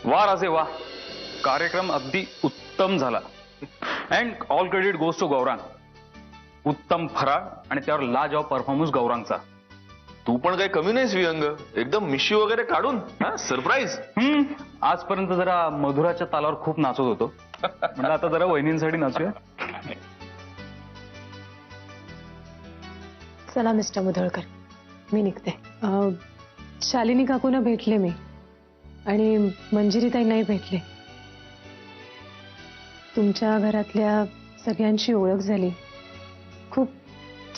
वा राजे वा, कार्यक्रम अगदी उत्तम झाला. And all credit goes to Gaurang. उत्तम फराळ आणि त्यावर लाजवाब परफॉर्मन्स गौरांगचा. तू पण काही कमी नाहीस विहंग, एकदम मिशी वगैरे काढून सरप्राईज. आजपर्यंत जरा मधुराच्या तालावर खूप नाचत होतो, म्हणजे आता जरा वहिनींसाठी नाचूया. चला मिस्टर मुधळकर, मी निघते. शालिनी काकूंना भेटले मी आणि मंजिरीताई नाही भेटले. तुमच्या घरातल्या सगळ्यांची ओळख झाली. खूप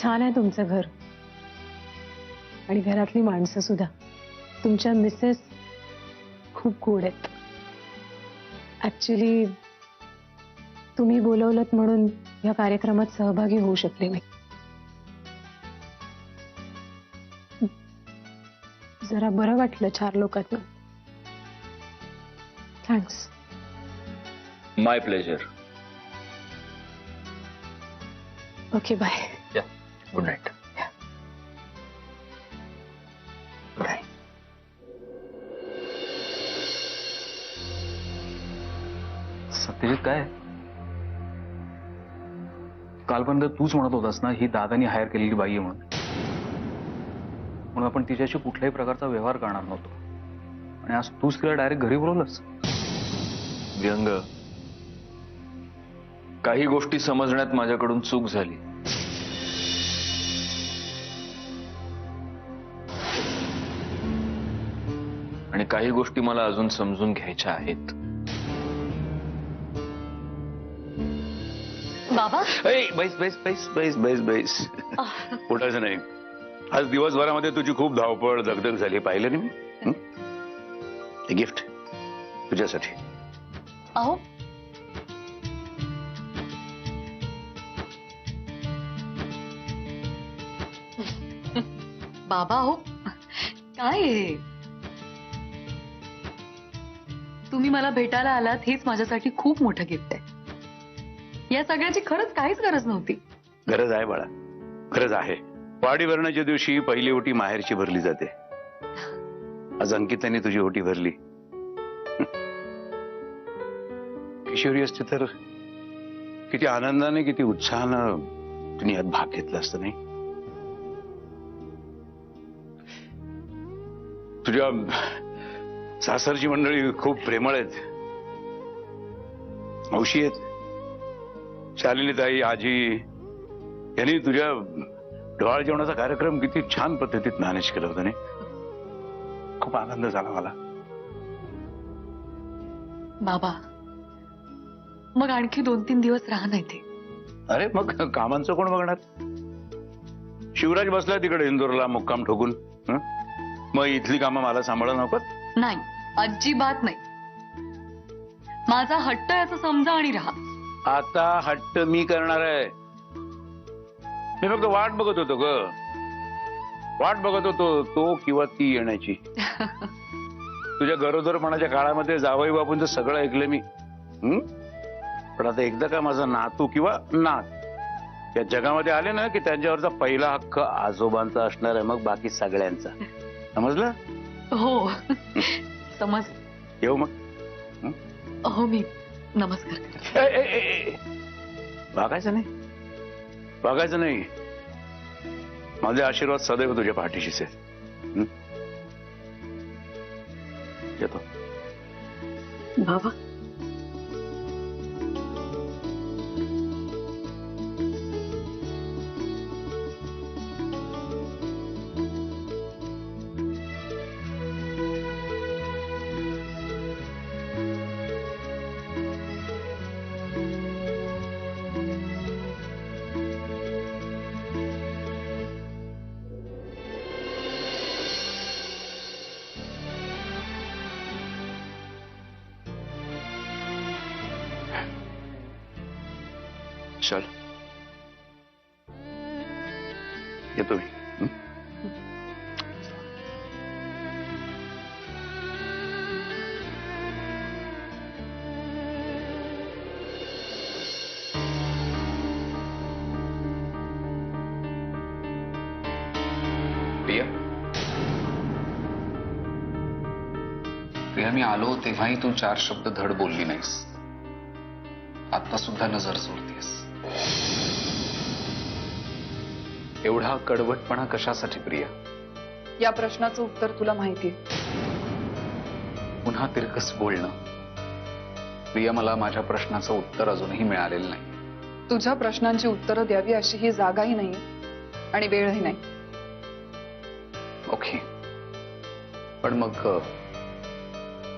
छान आहे तुमचं घर आणि घरातली माणसं सुद्धा. तुमच्या मिसेस खूप गोड आहेत. ऍक्च्युली तुम्ही बोलवलत म्हणून या कार्यक्रमात सहभागी होऊ शकले नाही. जरा बरं वाटलं 4 लोकांना. Thanks. My pleasure. Okay bye. Good night. Satyajit, काय कालपर्यंत तूच म्हणत होतास ना ही दादानी हायर केलेली बाई आहे म्हणून आपण तिच्याशी कुठल्याही प्रकारचा व्यवहार करणार नव्हतो, आणि आज तूच तिला डायरेक्ट घरी बोलवलंस. विहंग, काही गोष्टी समजण्यात माझ्याकडून चूक झाली. आणि काही गोष्टी मला अजून समजून घ्यायच्या आहेत. बाबा, बैस बैस बैस बैस बैस बैस. उठायचं नाही. आज दिवसभरामध्ये तुझी खूप धावपळ दगदग झाली, पाहिलं नाही मी. हे गिफ्ट तुझ्यासाठी. अहो बाबा, अहो काय हे? तुम्ही मला भेटायला आलात हेच माझ्यासाठी खूप मोठं गिफ्ट आहे. या सगळ्याची खरंच काहीच गरज नव्हती. गरज आहे बाळा, गरज आहे. वाडी भरण्याच्या दिवशी पहिली ओटी माहेरची भरली जाते. आज अंकिताने तुझी ओटी भरली. किशोरी असते तर किती आनंदाने किती उत्साहानं तिने यात भाग घेतला असता नाही. तुझ्या सासरची मंडळी खूप प्रेमळ आहेत. हौशी आहेत. शालिनीताई, आजी यांनी तुझ्या डोहाळ जेवणाचा कार्यक्रम किती छान पद्धतीत मॅनेज केला होता नाही. खूप आनंद झाला मला. बाबा, मग आणखी 2-3 दिवस राहा नाही ते. अरे मग कामांचं कोण बघणार? शिवराज बसला तिकडे इंदोरला मुक्काम ठोकून. मग इथली कामं मला सांभाळा नको? नाही, अजिबात नाही. माझा हट्ट आहे असं समजा आणि राहा. आता हट्ट मी करणार आहे. मी फक्त वाट बघत होतो ग. वाट बघत होतो तो किंवा ती येण्याची. तुझ्या गरोदरपणाच्या काळामध्ये जावई बापूंचं सगळं ऐकलं मी. पण आता एकदा का माझा नातू किंवा नात या जगामध्ये आले ना की त्यांच्यावरचा पहिला हक्क आजोबांचा असणार आहे, मग बाकी सगळ्यांचा. समजलं? हो समज. येऊ मग. हो, मी नमस्कार करते. वागायचं नाही, वागायचं नाही. माझे आशीर्वाद सदैव तुझ्या पाठीशीच आहेत. येतो. बाबा, चल येतो मी. प्रिया, प्रिया, मी आलो तेव्हाही तू 4 शब्द धड बोलली नाहीस. आता सुद्धा नजर सोडतेस. एवढा कडवटपणा कशासाठी प्रिया? या प्रश्नाचं उत्तर तुला माहितीये. पुन्हा तिरकस बोलणं. प्रिया, मला माझ्या प्रश्नाचं उत्तर अजूनही मिळालेलं नाही. तुझ्या प्रश्नांची उत्तरं द्यावी अशी ही जागाही नाही आणि वेळही नाही. ओके, पण मग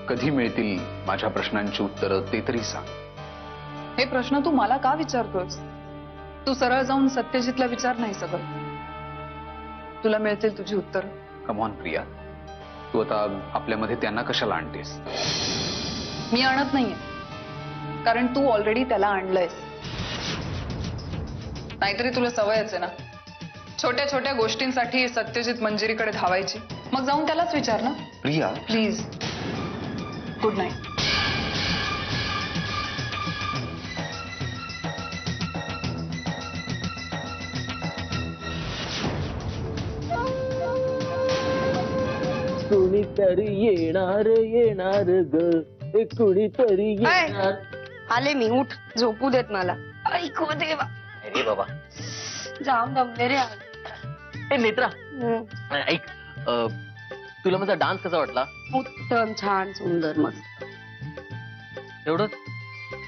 कधी मिळतील माझ्या प्रश्नांची उत्तरं ते तरी सांग. हे प्रश्न तू मला का विचारतोस? तू सरळ जाऊन सत्यजितला विचार नाही सगळं. तुला मिळतील तुझी उत्तर. कम ऑन प्रिया, तू आता आपल्यामध्ये त्यांना कशाला आणतेस? मी आणत नाहीये, कारण तू ऑलरेडी त्याला आणलंयस. नाहीतरी तुला सवयच आहे ना छोट्या छोट्या गोष्टींसाठी सत्यजित मंजिरीकडे धावायची. मग जाऊन त्यालाच विचार ना. Priya please, good night. कुणीतरी येणार येणार ग, कुणीतरी येणार. आले मी, उठ, झोपू देत मला. ऐकू देवा. अरे बाबा, जाम दमले रे आज. ए नेत्रा, ऐक, तुला माझा डान्स कसा वाटला? उत्तम, छान, सुंदर, मस्त. एवढंच?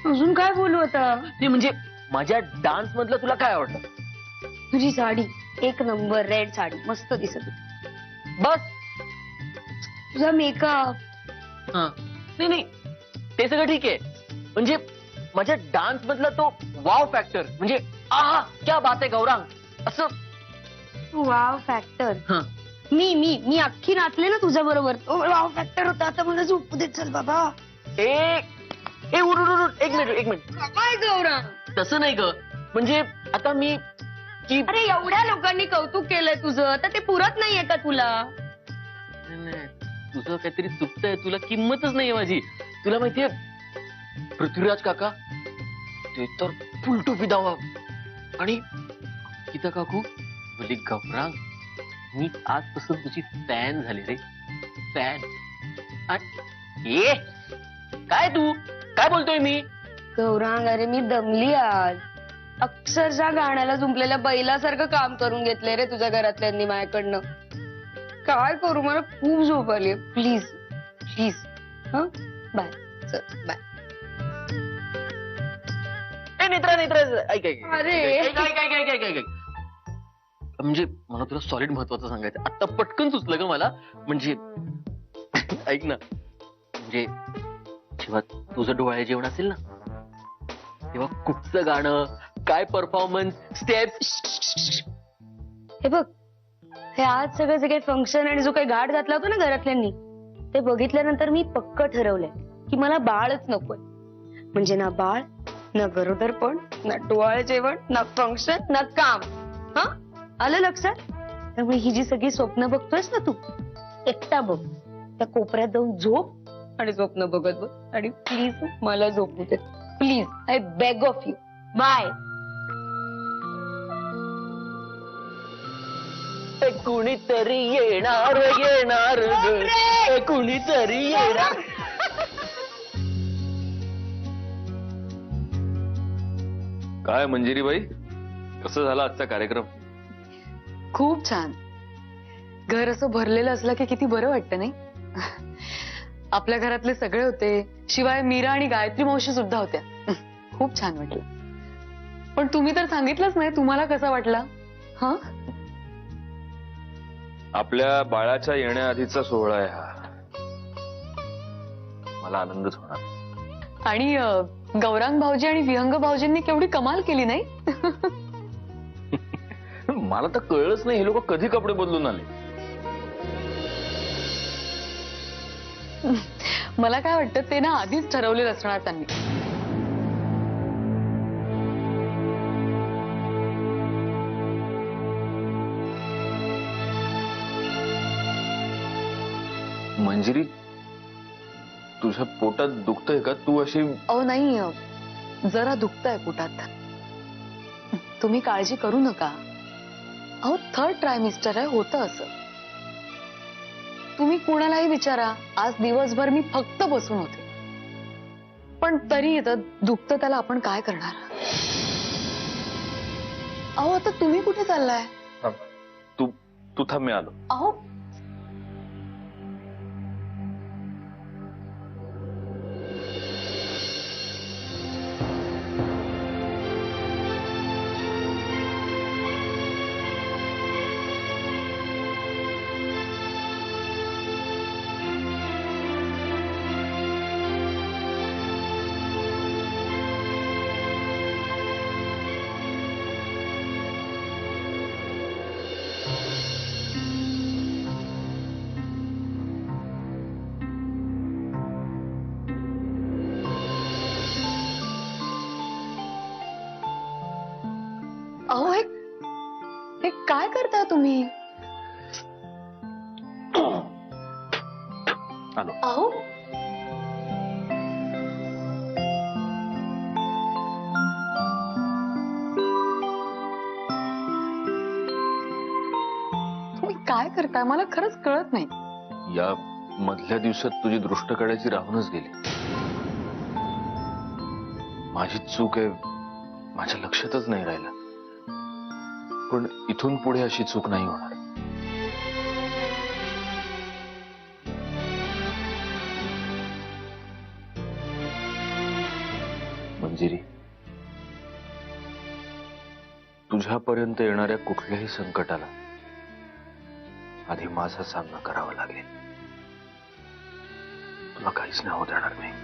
अजून काय बोलू आता? नाही म्हणजे माझ्या डान्स मधलं तुला काय आवडलं? तुझी साडी एक नंबर, रेड साडी मस्त दिसत होती. बस? तुझा मेकअप. हा, नाही नाही, ते सगळं ठीक आहे. म्हणजे माझ्या डान्स मधला तो वाव फॅक्टर, म्हणजे आहा क्या बात आहे गौरांग, असं. Wow factor. हा, मी मी मी अख्खी नाचले ना तुझ्या बरोबर. वाव फॅक्टर होता. आता मला झोपू देत चल बाबा. ए उठ उठ उठ, एक मिनिट. काय गौरव? तसं नाही ग, म्हणजे आता मी की अरे एवढ्या लोकांनी कौतुक केलंय तुझं, तर ते पुरत नाहीये का तुला? नाही, तुझं काहीतरी चुकतंय. तुला किंमतच नाहीये माझी. तुला माहितीये पृथ्वीराज काका ते तर फुल टोपी दावा, आणि गीता काकू बोली गौरांग मी आजपासून तुझी फॅन झाली रे, फॅन. ए काय तू काय बोलतोय मी? गौरांग, अरे मी दमली आज. अक्षरशः गाण्याला जुंपलेल्या बैलासारखं काम करून घेतलंय रे तुझ्या घरातल्यांनी माझ्याकडनं. काय करू, मला खूप झोप आली. Please please. हा, बाय. चल बाय. नेत्रा ऐक अरे. ऐक. म्हणजे मला तुला सॉलिड महत्वाचं सांगायचं आता पटकन सुचलं ग मला. म्हणजे ऐक ना, म्हणजे जेव्हा तुझं डोळे जेवण असेल ना, तेव्हा कुठचं गाणं, काय परफॉर्मन्स, स्टेप्स. हे बघ, हे आज सगळं जे काही फंक्शन आणि जो काही घाट घातला होता ना घरातल्यांनी, ते बघितल्यानंतर मी पक्क ठरवलंय की मला बाळच नकोय. म्हणजे ना बाळ, ना गरोदरपण, ना डोळे जेवण, ना फंक्शन, ना काम. हा, आलं लक्षात? त्यामुळे ही जी सगळी स्वप्न बघतोयस ना तू, एकटा बघ. त्या कोपऱ्यात जाऊन झोप आणि स्वप्न बघत बघ. आणि प्लीज मला झोपू दे. Please, I beg of you. Bye. कुणीतरी येणार ग, कुणीतरी येणार. काय मंजिरीबाई, कसं झाला आजचा कार्यक्रम? खूप छान. घर असं भरलेलं असलं की किती बरं वाटतं नाही? आपल्या घरातले सगळे होते, शिवाय मीरा आणि गायत्री मावशी सुद्धा होत्या. खूप छान वाटलं. पण तुम्ही तर सांगितलंच नाही तुम्हाला कसा वाटला. हा, आपल्या बाळाच्या येण्याआधीचा सोहळा आहे हा. मला आनंदच होणार. आणि गौरांग भाऊजी आणि विहंग भाऊजींनी केवढी कमाल केली नाही? मला तर कळलंच नाही हे लोक कधी कपडे बदलून आले. मला काय वाटतं ते ना आधीच ठरवलेलं असणार त्यांनी. मंजिरी, तुझ्या पोटात दुखतंय का? तू अशी. अहो नाही, जरा दुखतंय पोटात. तुम्ही काळजी करू नका. अहो 3rd ट्रायमिस्टर आहे, होतं असं. तुम्ही कोणालाही विचारा, आज दिवसभर मी फक्त बसून होते. पण तरी येतं दुखतं त्याला आपण काय करणार. अहो आता तुम्ही कुठे चाललाय? तू थांब, मी आलो. अहो अहो हे काय करता तुम्ही? आलो. अहो तुम्ही काय करताय मला खरंच कळत नाही. या मधल्या दिवसात तुझी दृष्ट काढायची राहूनच गेली. माझी चूक आहे, माझ्या लक्षातच नाही राहिलं. पण इथून पुढे अशी चूक नाही होणार. मंजिरी, तुझ्यापर्यंत येणाऱ्या कुठल्याही संकटाला आधी माझा सामना करावा लागेल. तुला काहीच नाही होऊ देणार मी.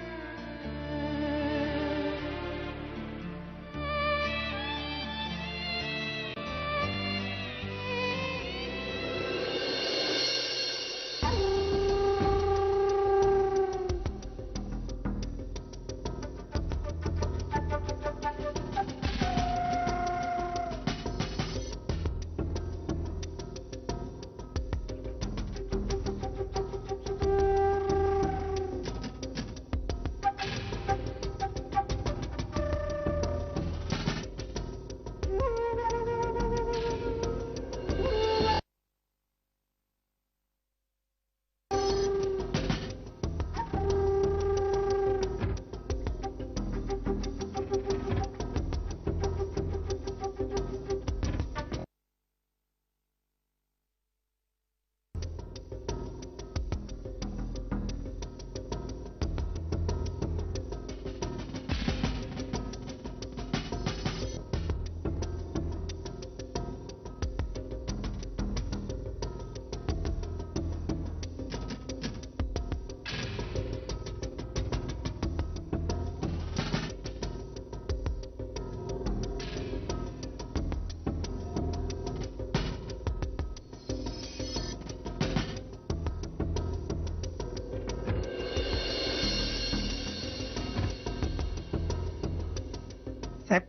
साहेब,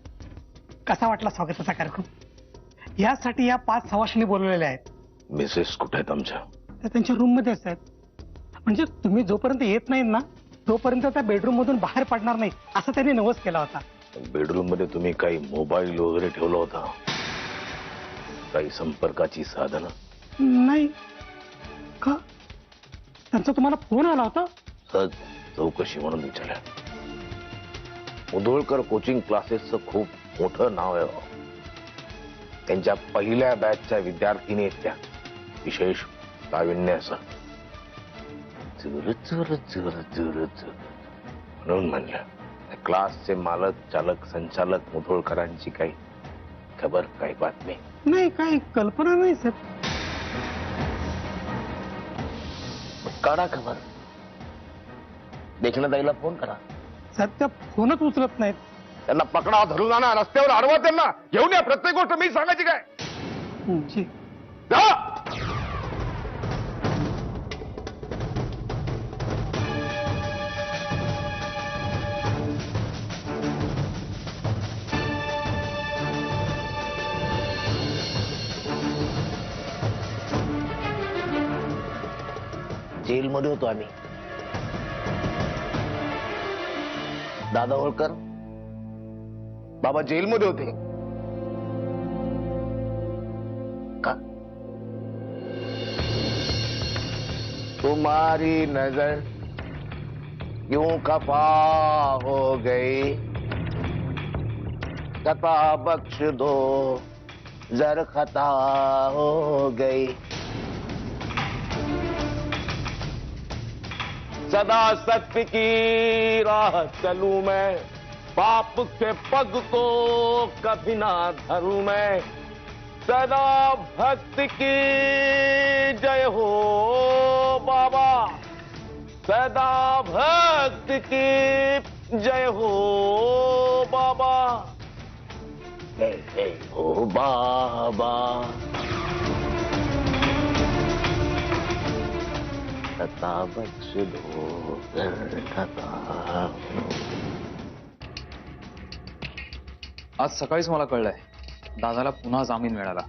कसा वाटला स्वागताचा कार्यक्रम? यासाठी या 5 सवाशिनी बोलवलेल्या आहेत. मिसेस कुठे आहेत आमच्या? त्या त्यांच्या रूम मध्ये आहेत. म्हणजे तुम्ही जोपर्यंत येत नाहीत ना तोपर्यंत त्या बेडरूम मधून बाहेर पडणार नाही असं त्यांनी नवस केला होता. बेडरूम मध्ये तुम्ही काही मोबाईल वगैरे ठेवला होता? काही संपर्काची साधनं? नाही का? त्यांचा तुम्हाला फोन आला होता? सहज चौकशी म्हणून विचारल्या. मुधोळकर कोचिंग क्लासेसचं खूप मोठं नाव आहे. त्यांच्या पहिल्या बॅचच्या विद्यार्थिनी आहेत त्या, विशेष प्रावीण्यासह. म्हणून म्हणलं क्लासचे मालक चालक संचालक मुधोळकरांची काही खबर, काही बातमी? नाही, काही कल्पना नाही साहेब. काढा खबर, देखण्यात आईला फोन करा. साहेब त्या फोनच उचलत नाहीत. त्यांना पकडा, धरून आणा, रस्त्यावर अडवा, त्यांना घेऊन या. प्रत्येक गोष्ट मी सांगायची काय? जी. जा. जेलमध्ये होतो आम्ही. दादा होळकर बाबा जेलमध्ये होते का? तुम्हारी नजर यूं खफा हो गई, खता बख्श दो जर खता हो गई। सदा सत्य की राह चलूं मैं, पाप के पग को कभी ना धरूं मैं। सदा भक्ति की जय हो बाबा, सदा भक्ति की जय हो बाबा, जय जय हो बाबा। खता बख्श दो खता। आज सकाळीच मला कळलंय दादाला पुन्हा जामीन मिळाला.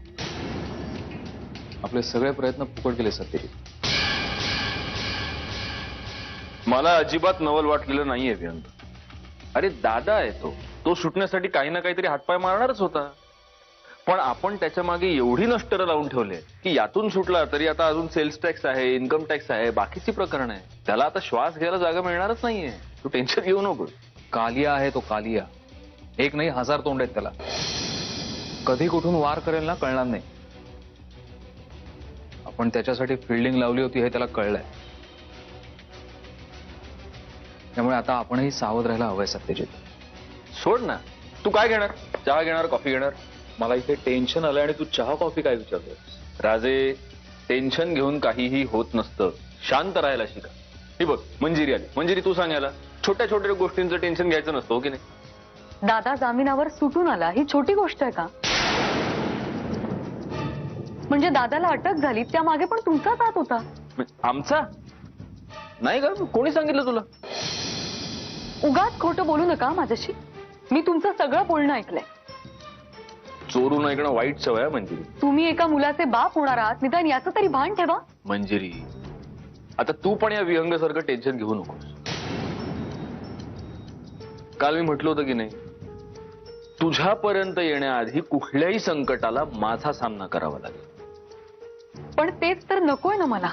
आपले सगळे प्रयत्न फुकट गेले सत्यजित. मला अजिबात नवल वाटलेलं नाहीये व्यंग. अरे दादा आहे तो सुटण्यासाठी काही ना काहीतरी हातपाय मारणारच होता. पण आपण त्याच्या मागे एवढी नष्टर लावून ठेवले की यातून सुटला तरी आता अजून सेल्स टॅक्स आहे, इन्कम टॅक्स आहे, बाकीची प्रकरण आहे. त्याला आता श्वास घ्यायला जागा मिळणारच नाहीये. तू टेन्शन घेऊ नको. कालिया आहे तो कालिया. एक नाही 1000 तोंड आहेत त्याला. कधी कुठून वार करेल ना कळणार नाही. आपण त्याच्यासाठी फिल्डिंग लावली होती हे त्याला कळलंय. त्यामुळे आता आपणही सावध राहायला हवंय सत्यजित. सोड ना. तू काय घेणार? चहा घेणार, कॉफी घेणार? मला इथे टेन्शन आलंय आणि तू चहा कॉफी काय विचारतोय? राजे, टेन्शन घेऊन काहीही होत नसतं. शांत राहायला शिका. ही बघ मंजिरी आली. मंजिरी तू सांगायला छोट्या छोट्या गोष्टींचं टेन्शन घ्यायचं नसतं, हो की नाही? दादा जामिनावर सुटून आला ही छोटी गोष्ट आहे का? म्हणजे दादाला अटक झाली त्यामागे पण तुमचाच हात होता. आमचा नाही का? कोणी सांगितलं तुला? उगाच खोटं बोलू नका माझ्याशी. मी तुमचं सगळं बोलणं ऐकलंय. चोरून ऐकणं वाईट सवय आहे मंजिरी. तुम्ही एका मुलाचे बाप होणार आहात, निदान याचं तरी भान ठेवा. मंजिरी, आता तू पण या विहंगासारखं टेन्शन घेऊ नकोस. काल मी म्हटलं होतं की नाही, तुझ्यापर्यंत येण्याआधी कुठल्याही संकटाला माझा सामना करावा लागेल. पण तेच तर नकोय ना मला.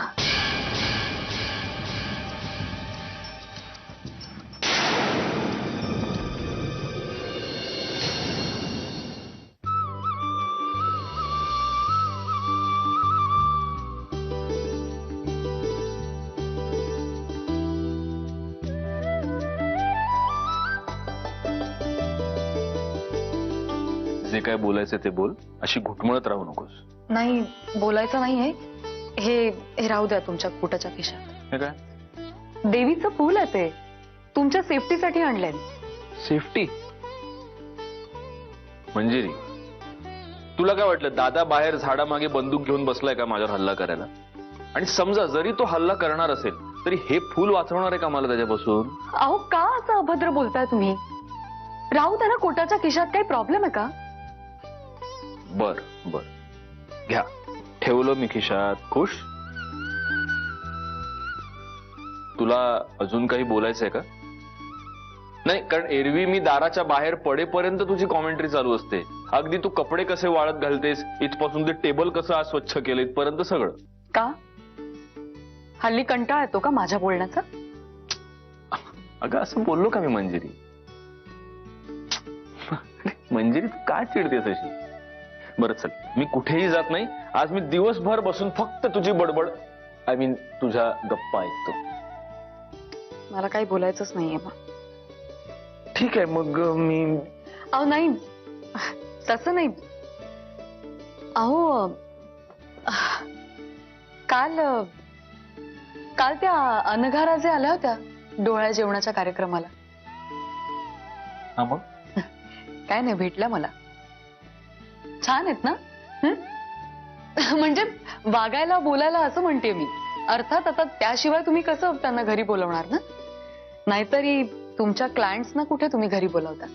जे काय बोलायचं ते बोल. अशी घुटमळत राहू नकोस. नाही बोलायचं नाहीये. हे राहू द्या तुमच्या पोटाच्या खिशात. हे काय? देवीचं फूल आहे ते. तुमच्या सेफ्टीसाठी आणलंय. सेफ्टी? मंजिरी, तुला काय वाटलं दादा बाहेर झाडामागे बंदूक घेऊन बसलाय का माझ्यावर हल्ला करायला? आणि समजा जरी तो हल्ला करणार असेल तरी हे फूल वाचवणार आहे का मला त्याच्यापासून? अहो का असं अभद्र बोलताय तुम्ही? राहू द्या ना, कोटाच्या खिशात काही प्रॉब्लेम आहे का? बर बर, घ्या, ठेवलं मी खिशात. खुश? तुला अजून काही बोलायचंय का? नाही, कारण एरवी मी दाराच्या बाहेर पडेपर्यंत तुझी कॉमेंट्री चालू असते. अगदी तू कपडे कसे वाळत घालतेस इथपासून ते टेबल कसं आज स्वच्छ केलं इथपर्यंत सगळं. का हल्ली कंटाळा येतो का माझ्या बोलण्याचा? अगं असं बोललो का मी मंजिरी? मंजिरी तू काय चिडतेस अशी? बरं चल, मी कुठेही जात नाही. आज मी दिवसभर बसून फक्त तुझी बडबड, आय मीन तुझ्या गप्पा ऐकतो. मला काही बोलायचंच नाहीये मग. ठीक आहे मग मी. अहो नाही, तसं नाही. अहो काल त्या अनघा जे आल्या होत्या डोळ्या जेवणाच्या कार्यक्रमाला. हा मग काय नाही, भेटल्या मला. छान आहेत ना? म्हणजे वागायला बोलायला असं म्हणते मी. अर्थात आता त्याशिवाय तुम्ही कसं त्यांना घरी बोलवणार ना? नाहीतरी तुमच्या क्लायंट्सना कुठे तुम्ही घरी बोलवता?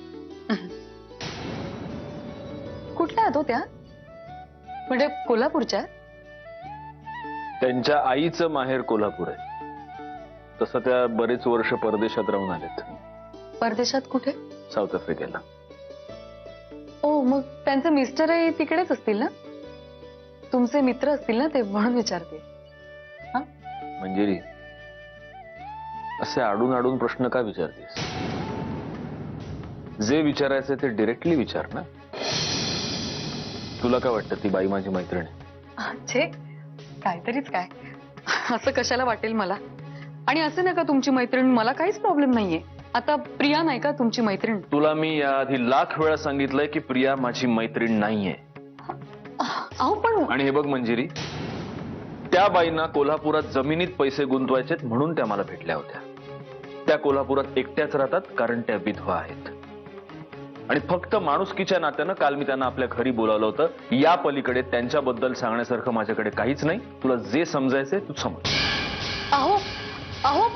कुठल्या आहेत हो त्या? म्हणजे कोल्हापूरच्या? त्यांच्या आईचं माहेर कोल्हापूर आहे. तसं त्या बरेच वर्ष परदेशात राहून आलेत. परदेशात कुठे? साऊथ आफ्रिकेला. ओ, मग त्यांचे मिस्टरही तिकडेच असतील ना? तुमचे मित्र असतील ना ते, म्हणून विचारते. मंजिरी, असे आडून आडून प्रश्न का विचारतेस? जे विचारायचे ते डिरेक्टली विचार ना. तुला काय वाटतं ती बाई माझी मैत्रीण आहे? छे, काहीतरीच काय. असं कशाला वाटेल मला? आणि असं नका तुमची मैत्रीण, मला काहीच प्रॉब्लेम नाहीये. आता प्रिया नाही का तुमची मैत्रीण? तुला मी याआधी लाख वेळा सांगितलंय की प्रिया माझी मैत्रीण नाहीये. अहो पण आणि हे बघ मंजिरी, त्या बाईंना कोल्हापुरात जमिनीत पैसे गुंतवायचेत म्हणून त्या मला भेटल्या होत्या. त्या कोल्हापुरात एकट्याच राहतात कारण त्या विधवा आहेत. आणि फक्त माणुसकीच्या नात्यानं काल मी त्यांना आपल्या घरी बोलावलं होतं. या पलीकडे त्यांच्याबद्दल सांगण्यासारखं माझ्याकडे काहीच नाही. तुला जे समजायचंय तू समज. अहो अहो